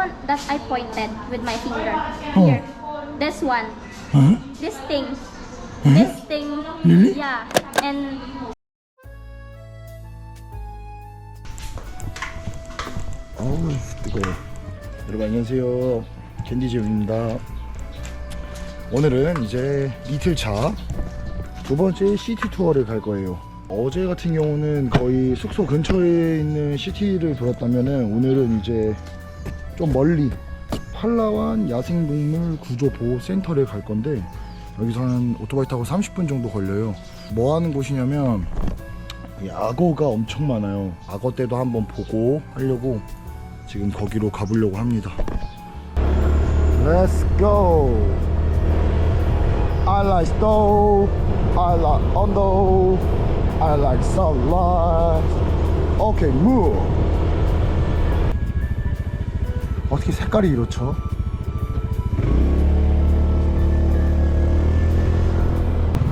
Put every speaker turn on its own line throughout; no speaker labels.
one that I pointed with my finger. Here. This one.
Huh?
This thing. This thing.
Really?
Yeah. And
어우 뜨거워. 여러분 안녕하세요, 캔디제입니다. 오늘은 이제 이틀차 두 번째 시티 투어를 갈 거예요. 어제 같은 경우는 거의 숙소 근처에 있는 시티를 돌았다면은 오늘은 이제 좀 멀리 팔라완 야생동물 구조보호센터를 갈 건데, 여기서 한 오토바이 타고 30분 정도 걸려요. 뭐 하는 곳이냐면 이 악어가 엄청 많아요. 악어 떼도 한번 보고 하려고 지금 거기로 가보려고 합니다. Let's go. I like stove, I like under, I like sunlight. Okay, move. 어떻게 색깔이 이렇죠?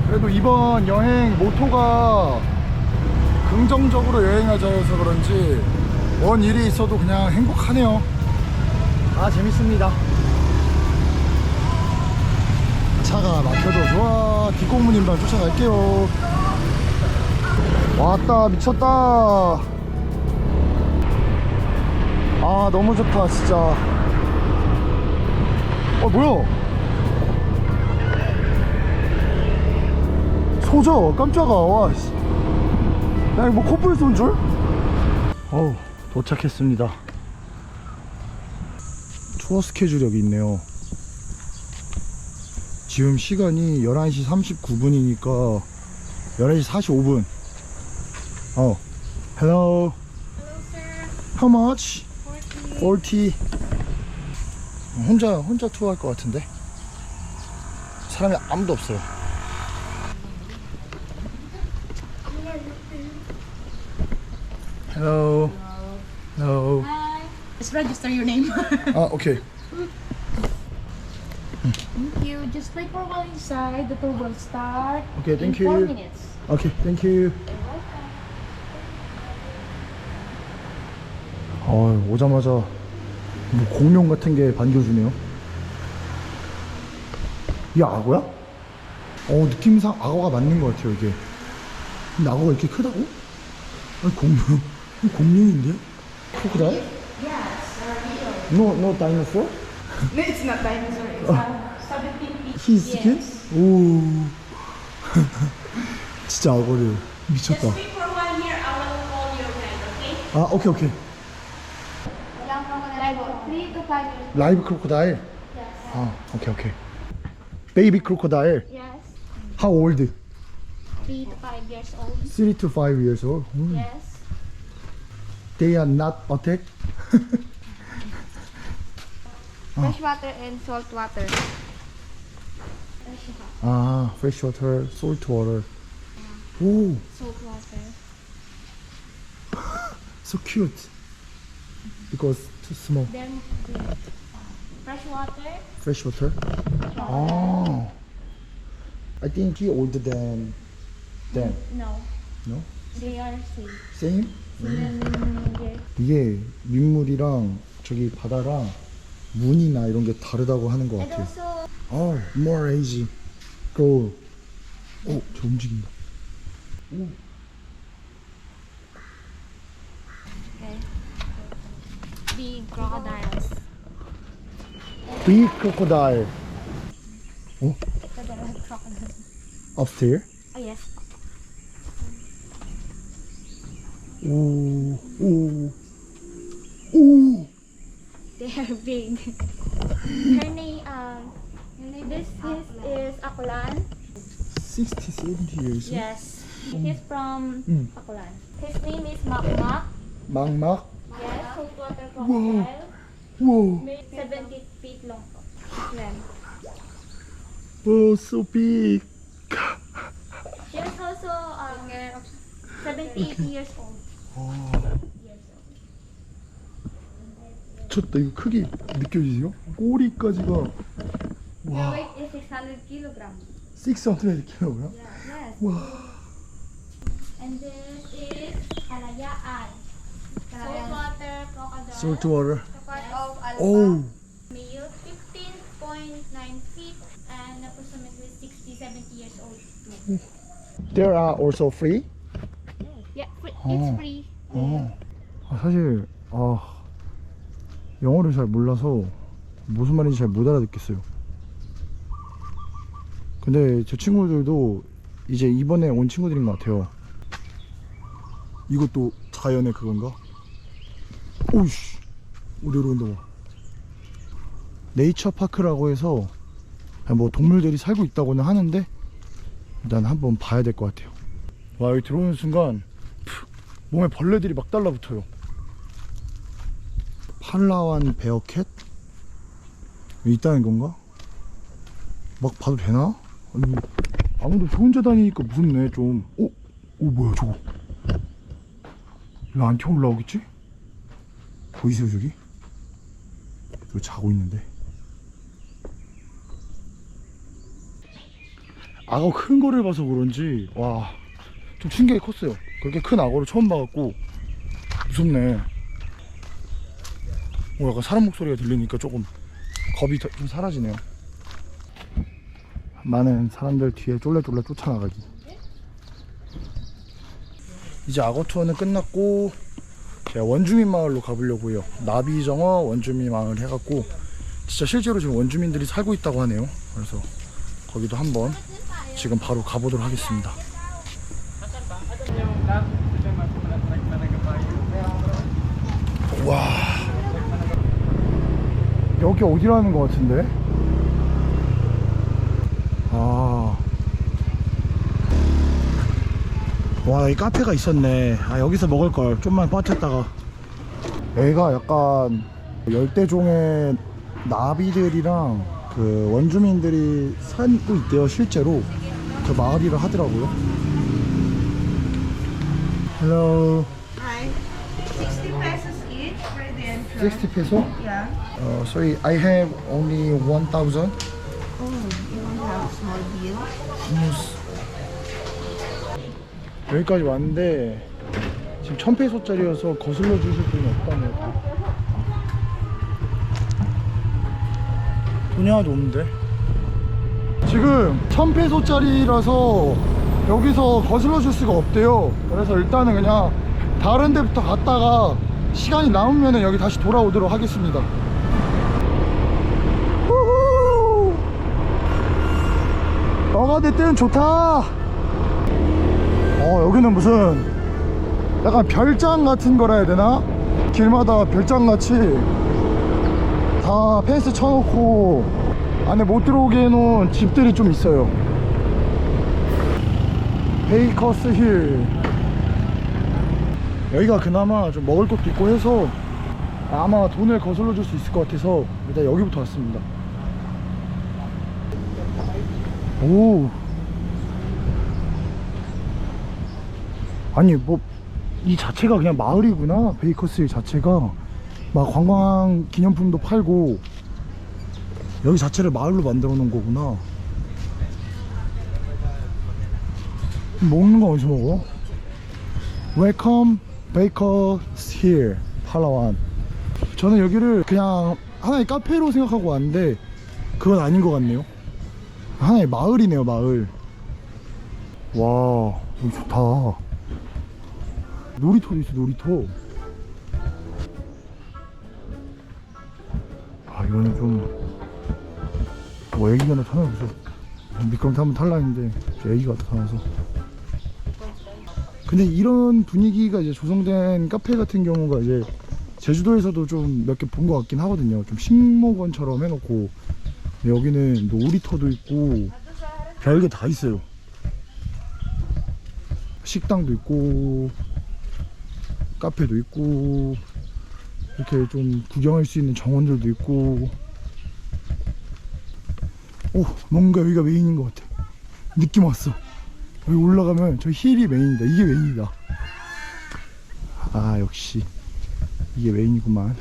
그래도 이번 여행 모토가 긍정적으로 여행하자 해서 그런지 뭔 일이 있어도 그냥 행복하네요. 아, 재밌습니다. 차가 막혀도 좋아. 뒷공무님랑 쫓아갈게요. 왔다, 미쳤다. 아, 너무 좋다 진짜. 뭐야, 소저 깜짝아. 와, 씨. 야, 이거 뭐 커플 쏜 줄? 어우, 도착했습니다. 투어 스케줄 여기 있네요. 지금 시간이 11시 39분이니까 11시 45분. Hello.
hello sir.
How much?
40.
40. 혼자 투어할 것 같은데 사람이 아무도 없어요. Hello. Hello.
Hi.
Just register your name.
Okay.
Thank you. Just wait for one inside. The tour will start
Okay, thank
in 4
you.
minutes.
Okay, thank you. 오자마자 뭐 공룡 같은 게 반겨주네요. 이게 악어야? 느낌상 악어가 맞는 것 같아요, 이게. 근데 악어가 이렇게 크다고? 아니, 이거 공룡인데? 크로코다일? No dinosaur?
No, it's not dinosaur. It's 17 feet.
His skin? 오. 진짜 악어래요. 미쳤다.
Just wait for 1 year. I will call your friend, okay?
오케이.
Young crocodile, 3 to 5 years.
라이브 크로코다일?
Yes.
오케이. 베이비 크로코다일?
Yes.
How old?
3 to 5 years old.
3 to 5 years old.
Yes.
They are not attacked?
Fresh water and salt water.
fresh water, salt water. 오,
Salt water.
so cute. Because too small.
Then fresh water.
Fresh water? I think he older than them.
No.
No?
They are same.
Same?
Yes.
이게 민물이랑 저기 바다랑 문이나 이런 게 다르다고 하는 것
And
같아요.
also
more age. Go. 저 움직인다.
okay. Big crocodiles.
Big crocodile.
Crocodile.
Upstairs?
Oh yes.
오.
They are big. Her name this is Akulan.
60, 70 years.
Yes. He's from Akulan. His name is Makmak.
막막.
Yes, saltwater crocodile.
Whoa.
70 feet long. Length.
Oh, so big.
She is also 78 years old.
미쳤다. 이거 크기 느껴지세요? 꼬리까지가.
Her
와.
weight is 600 kilograms.
600kg?
Yes.
와.
And this is Kalayaan. Saltwater crocodile.
Salt water.
Part of
Oh.
Male, 15.9 feet and approximately 60-70 years old too.
There are also free?
Yeah, free,
Oh.
it's free.
사실 영어를 잘 몰라서 무슨 말인지 잘 못 알아듣겠어요. 근데 제 친구들도 이제 이번에 온 친구들인 것 같아요. 이것도 자연의 그건가? 오이씨, 우리로 온다. 네이처 파크라고 해서 뭐 동물들이 살고 있다고는 하는데 일단 한번 봐야 될 것 같아요. 와, 여기 들어오는 순간 몸에 벌레들이 막 달라붙어요. 팔라완 베어캣? 여기 있다는 건가? 막 봐도 되나? 아니, 아무도 저 혼자 다니니까 무섭네 좀. 오 뭐야 저거? 왜 안 튀어 올라오겠지? 보이세요 저기? 저기 자고 있는데. 악어 큰 거를 봐서 그런지 와, 좀 신기하게 컸어요. 그렇게 큰 악어를 처음 봐갖고 무섭네. 약간 사람 목소리가 들리니까 조금 겁이 좀 사라지네요. 많은 사람들 뒤에 쫄래쫄래 쫓아나가기. 이제 악어 투어는 끝났고 제가 원주민 마을로 가보려고 해요. 나비정어 원주민 마을 해갖고 진짜 실제로 지금 원주민들이 살고 있다고 하네요. 그래서 거기도 한번 지금 바로 가보도록 하겠습니다. 와, 여기 어디라는 것 같은데? 와, 이 카페가 있었네. 여기서 먹을걸. 좀만 빠졌다가. 여기가 약간 열대종의 나비들이랑 그 원주민들이 살고 있대요. 실제로 저 마을이라 하더라고요. Hello.
Hi. 60 pesos each for the entrance.
60 peso?
Yeah.
Sorry, I have only 1,000.
Oh, you don't have small bill?
여기까지 왔는데 지금 1,000페소짜리여서 거슬러 주실 분이 없다네요. 돈이 하나도 없는데. 지금 1,000페소짜리라서 여기서 거슬러 줄 수가 없대요. 그래서 일단은 그냥 다른 데부터 갔다가 시간이 남으면 여기 다시 돌아오도록 하겠습니다. 우후! 너가 내 때는 좋다. 여기는 무슨 약간 별장 같은 거라 해야 되나? 길마다 별장 같이 다 펜스 쳐놓고 안에 못 들어오게 해놓은 집들이 좀 있어요. 베이커스 힐. 여기가 그나마 좀 먹을 것도 있고 해서 아마 돈을 거슬러 줄 수 있을 것 같아서 일단 여기부터 왔습니다. 오, 아니 뭐 이 자체가 그냥 마을이구나. 베이커스 힐 자체가 막 관광 기념품도 팔고 여기 자체를 마을로 만들어 놓은 거구나. 먹는 거 어디서 먹어? Welcome Baker's Hill, 팔라완. 저는 여기를 그냥 하나의 카페로 생각하고 왔는데 그건 아닌 것 같네요. 하나의 마을이네요, 마을. 와, 여기 좋다. 놀이터도 있어, 놀이터. 이거는 좀 뭐 애기가 나타나서 미끄럼틀 한번 탈라 했는데 애기가 나타나서. 근데 이런 분위기가 이제 조성된 카페 같은 경우가 이제 제주도에서도 좀 몇 개 본 것 같긴 하거든요. 좀 식목원처럼 해놓고 여기는 놀이터도 있고 별게 다 있어요. 식당도 있고 카페도 있고 이렇게 좀 구경할 수 있는 정원들도 있고. 오, 뭔가 여기가 메인인 것 같아. 느낌 왔어. 여기 올라가면 저 힐이 메인이다. 이게 메인이다. 역시 이게 메인이구만.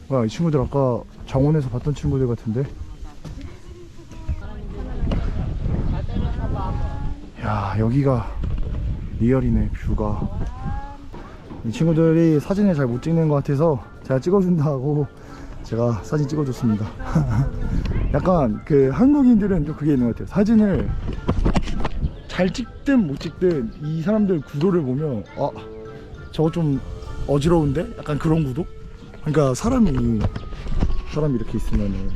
와, 이 친구들 아까 정원에서 봤던 친구들 같은데. 야, 여기가 리얼이네. 뷰가. 이 친구들이 사진을 잘 못 찍는 것 같아서 제가 찍어준다고 제가 사진 찍어줬습니다. 약간 그 한국인들은 좀 그게 있는 것 같아요. 사진을 잘 찍든 못 찍든 이 사람들 구도를 보면 아 저거 좀 어지러운데? 약간 그런 구도? 그러니까 사람이 이렇게 있으면은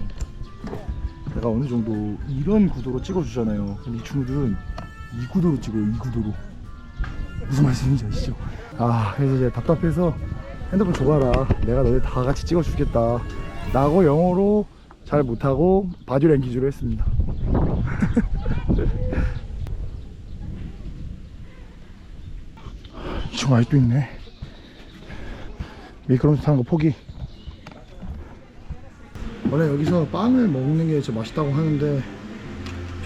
내가 어느 정도 이런 구도로 찍어주잖아요. 근데 이 친구들은 이 구도로 찍어요. 이 구도로. 무슨 말씀인지 아시죠? 아 그래서 이제 답답해서 핸드폰 줘봐라, 내가 너네 다 같이 찍어주겠다 라고 영어로 잘 못하고 바디랭귀지로 했습니다. 이 친구 아직도 있네. 미끄럼틀 타는 거 포기. 원래 여기서 빵을 먹는 게 진짜 맛있다고 하는데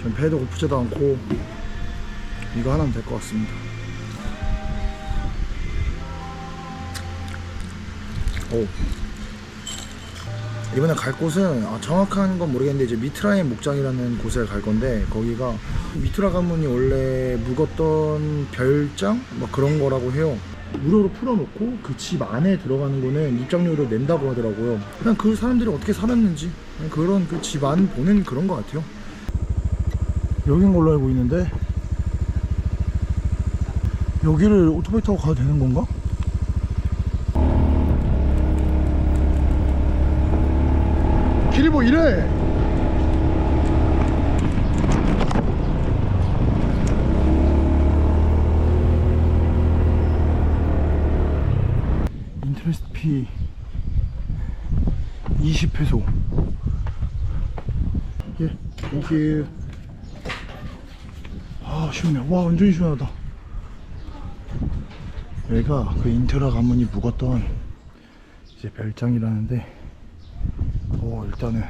전 배도 고프지도 않고 이거 하나면 될 것 같습니다. 오. 이번에 갈 곳은 정확한 건 모르겠는데 이제 미트라인 목장이라는 곳에 갈 건데, 거기가 미트라 가문이 원래 묵었던 별장 막 그런 거라고 해요. 무료로 풀어놓고 그 집 안에 들어가는 거는 입장료를 낸다고 하더라고요. 그냥 그 사람들이 어떻게 살았는지 그냥 그런 그 집 안 보는 그런 거 같아요. 여긴 걸로 알고 있는데 여기를 오토바이 타고 가도 되는 건가? 길이 뭐 이래. 인터레스트 피 20페소. 예, 땡큐. 아 시원해. 와 완전히 시원하다. 여기가 그 인트라 가문이 묵었던 이제 별장이라는데, 일단은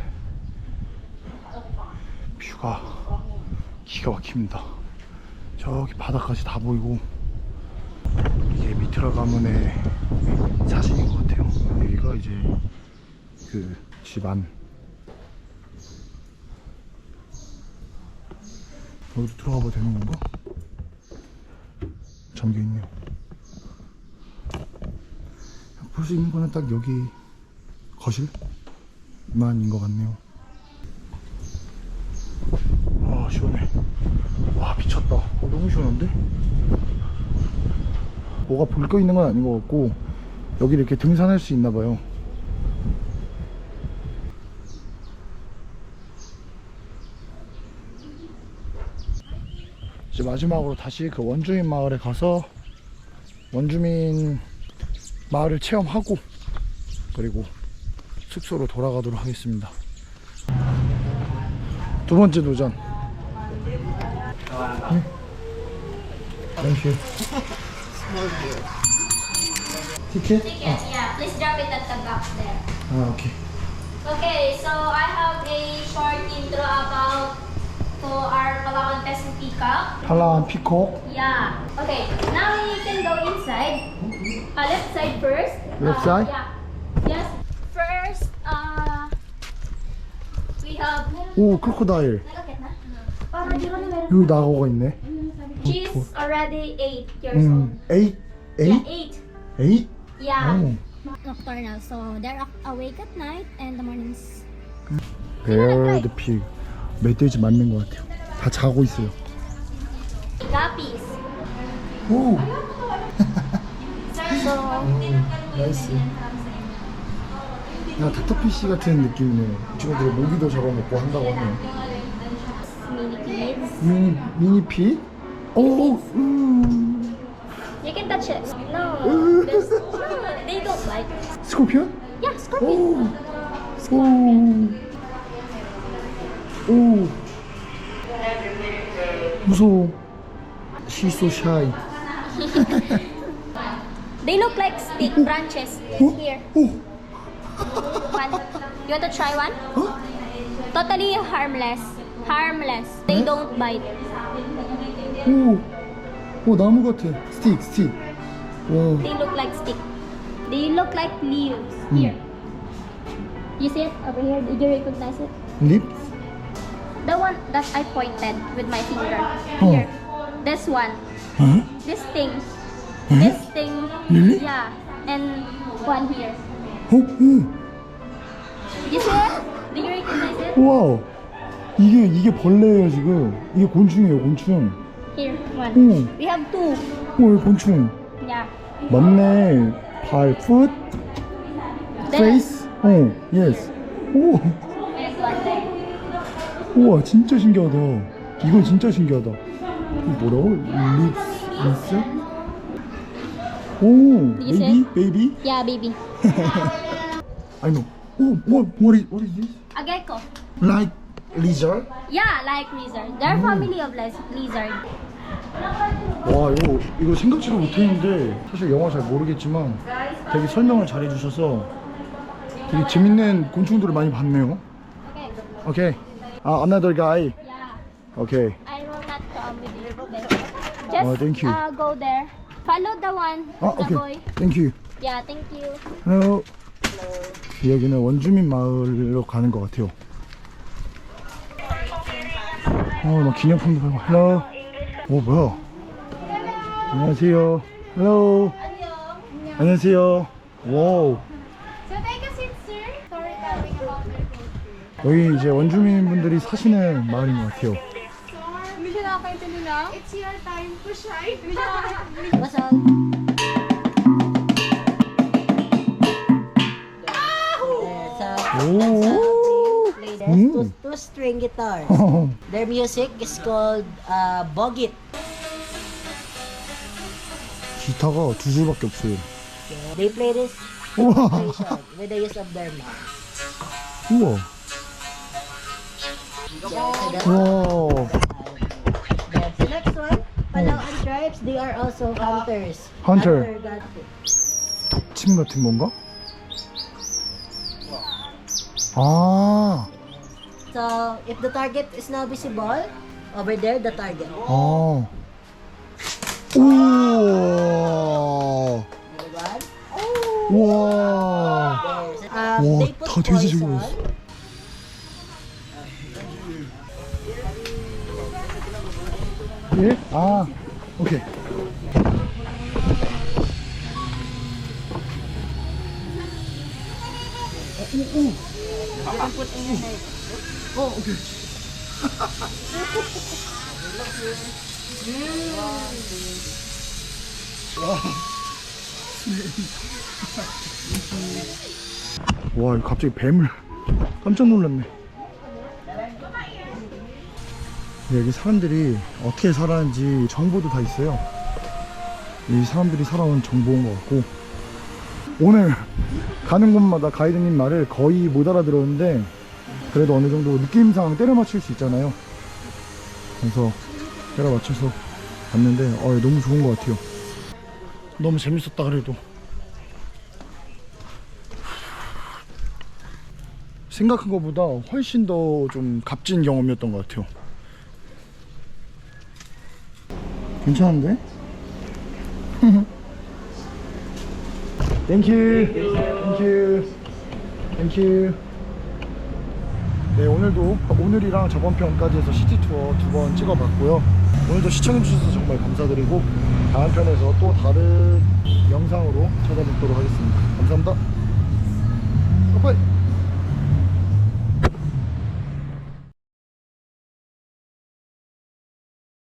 뷰가 기가 막힙니다. 저기 바다까지 다 보이고, 이게 미트라 가문의 사진인 것 같아요. 여기가 이제 그 집안. 여기도 들어가 봐도 되는 건가? 잠겨있네요. 볼 수 있는 거는 딱 여기 거실만인 것 같네요. 아 시원해. 와 미쳤다. 너무 시원한데? 뭐가 불 껴 있는 건 아닌 것 같고, 여기 이렇게 등산할 수 있나 봐요. 이제 마지막으로 다시 그 원주민 마을에 가서 원주민 마을을 체험하고 그리고 숙소로 돌아가도록 하겠습니다. 두 번째 도전. Thank you. Ticket?
Yeah, please drop it at the box there.
Okay.
Okay, so I have a short intro about to our Palawan Peasant Peacock.
팔라완 피콕.
Yeah. Okay, now you can go inside. Left side first.
Left side?
Yeah. Yes. First, we have.
오 크로코다일. 여기 나가가 있네.
She's already 8 years old.
8? 8?
Yeah, 8.
8?
Yeah.
Nocturnal, so they're awake at night and the mornings.
베어드 픽. 멧돼지 맞는 것 같아요. 다 자고 있어요.
Guppies.
오.
나이스.
야 닥터피쉬 같은 느낌이네요. 이 친구들이 모기도 잡아먹고 한다고 하네요.
Mini pigs.
미니 피? 오.
You can touch it. No. They don't like it.
스콜피온?
Yeah, scorpion.
오. 무서워. She's so shy.
They look like stick branches. Here.
오.
One. You want to try one? Totally harmless. Harmless. They don't bite.
오 나무 같아. 스틱. 와.
They look like stick. They look like leaves. Here. You see it over here? Did you recognize it?
립?
The one that I pointed with my finger. Here. This one.
어?
This thing. This thing.
Really?
Yeah. And one here.
오. 우와, 이게 벌레예요 지금. 이게 곤충이에요, 곤충.
Here, one.
오,
We have two.
오, 이거 곤충.
Yeah.
맞네. 발, foot, face. yes. 오,
There's one there.
우와, 진짜 신기하다. 이건 진짜 신기하다. 이거 뭐라고? 립스? 오,
Listen.
베이비?
Yeah, baby.
I know. Oh, what is this?
A gecko.
Like lizard?
Yeah, like lizard. They're family of lizard.
와, 이거 생각지도 못했는데 사실 영어 잘 모르겠지만 되게 설명을 잘 해주셔서 되게 재밌는 곤충들을 많이 봤네요.
Okay.
Okay. Another guy.
Yeah.
Okay.
I will not come with you. Just
Oh, thank you.
go there. Follow the one. The
Okay.
boy.
Thank you.
Yeah, thank you.
Hello. 여기는 원주민 마을로 가는 것 같아요. 막 기념품도 팔고. Hello. 오, 뭐야? 안녕하세요. Hello. 안녕하세요. 와우.
So take a seat, sir. Storytelling about their culture.
여기 이제 원주민 분들이 사시는 마을인 것 같아요.
Hindi siya nakakaintindi na? It's your time to shine. Hindi siya nakakaintindi.
오.
There's two-string guitars. Their music is called bogit.
기타가 두 줄밖에 없어요.
They play this
우와.
instrumentation with the use of their mouth.
우와.
So that's
와.
the next one. Palawan tribes, they are also hunters.
Hunter.
God.
침 같은 건가? 아.
So if the target is now visible, over there the target.
아. 우와.
One.
우와.
They put
다 돼지
poison.
저기 예? 아. 오케이. 오케이. 와, 이거 갑자기 뱀을 깜짝 놀랐네. 여기 사람들이 어떻게 살았는지 정보도 다 있어요. 이 사람들이 살아온 정보인 것 같고, 오늘 가는 곳마다 가이드님 말을 거의 못 알아들었는데 그래도 어느 정도 느낌상 때려 맞출 수 있잖아요. 그래서 때려 맞춰서 갔는데 너무 좋은 것 같아요. 너무 재밌었다. 그래도 생각한 것보다 훨씬 더 좀 값진 경험이었던 것 같아요. 괜찮은데? 땡큐. 네, 오늘이랑 저번 편까지 해서 시티 투어 2번 찍어봤고요. 오늘도 시청해주셔서 정말 감사드리고 다음 편에서 또 다른 영상으로 찾아뵙도록 하겠습니다. 감사합니다. 빠이빠이.